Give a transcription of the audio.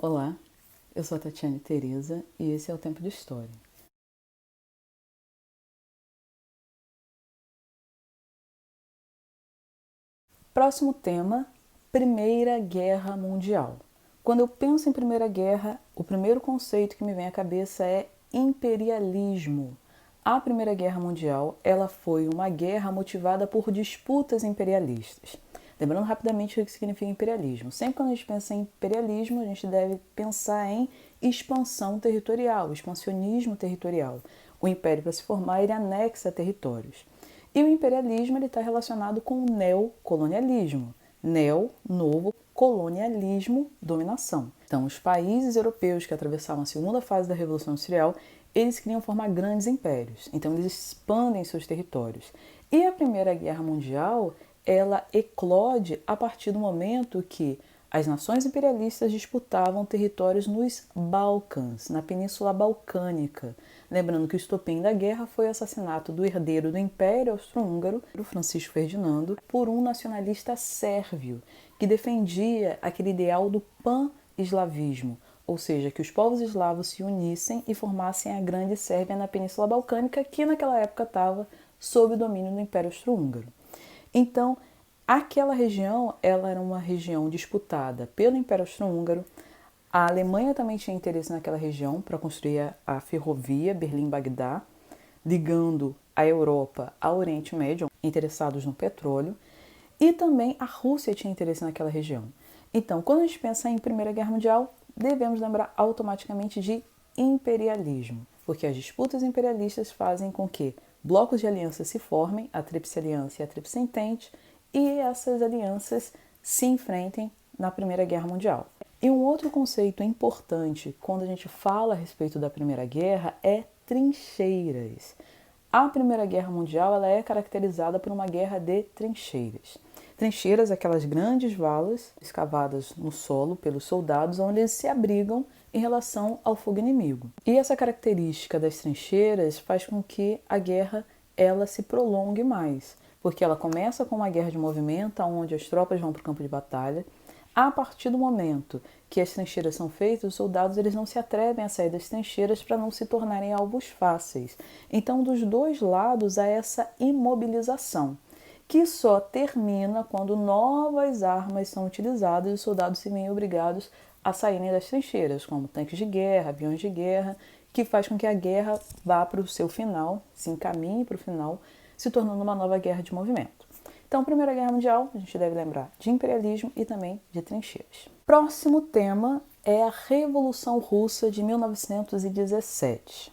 Olá, eu sou a Tatiane Tereza e esse é o Tempo de História. Próximo tema, Primeira Guerra Mundial. Quando eu penso em Primeira Guerra, o primeiro conceito que me vem à cabeça é imperialismo. A Primeira Guerra Mundial, ela foi uma guerra motivada por disputas imperialistas. Lembrando rapidamente o que significa imperialismo. Sempre quando a gente pensa em imperialismo, a gente deve pensar em expansão territorial, expansionismo territorial. O império, para se formar, ele anexa territórios. E o imperialismo está relacionado com o neocolonialismo. Neo, novo, colonialismo, dominação. Então, os países europeus que atravessavam a segunda fase da Revolução Industrial, eles queriam formar grandes impérios. Então, eles expandem seus territórios. E a Primeira Guerra Mundial, ela eclode a partir do momento que as nações imperialistas disputavam territórios nos Balcãs, na Península Balcânica. Lembrando que o estopim da guerra foi o assassinato do herdeiro do Império Austro-Húngaro, Francisco Ferdinando, por um nacionalista sérvio que defendia aquele ideal do pan-eslavismo, ou seja, que os povos eslavos se unissem e formassem a Grande Sérvia na Península Balcânica, que naquela época estava sob o domínio do Império Austro-Húngaro. Então, aquela região, ela era uma região disputada pelo Império Austro-Húngaro. A Alemanha também tinha interesse naquela região para construir a ferrovia Berlim-Bagdá, ligando a Europa ao Oriente Médio, interessados no petróleo, e também a Rússia tinha interesse naquela região. Então, quando a gente pensa em Primeira Guerra Mundial, devemos lembrar automaticamente de imperialismo, porque as disputas imperialistas fazem com que blocos de alianças se formem, a Tríplice Aliança e a Tríplice Entente, e essas alianças se enfrentem na Primeira Guerra Mundial. E um outro conceito importante quando a gente fala a respeito da Primeira Guerra é trincheiras. A Primeira Guerra Mundial ela é caracterizada por uma guerra de trincheiras. Trincheiras, aquelas grandes valas escavadas no solo pelos soldados, onde eles se abrigam em relação ao fogo inimigo. E essa característica das trincheiras faz com que a guerra ela se prolongue mais, porque ela começa com uma guerra de movimento, onde as tropas vão para o campo de batalha. A partir do momento que as trincheiras são feitas, os soldados eles não se atrevem a sair das trincheiras para não se tornarem alvos fáceis. Então, dos dois lados há essa imobilização, que só termina quando novas armas são utilizadas e os soldados se veem obrigados a saírem das trincheiras, como tanques de guerra, aviões de guerra, que faz com que a guerra vá para o seu final, se encaminhe para o final, se tornando uma nova guerra de movimento. Então, Primeira Guerra Mundial, a gente deve lembrar de imperialismo e também de trincheiras. Próximo tema é a Revolução Russa de 1917.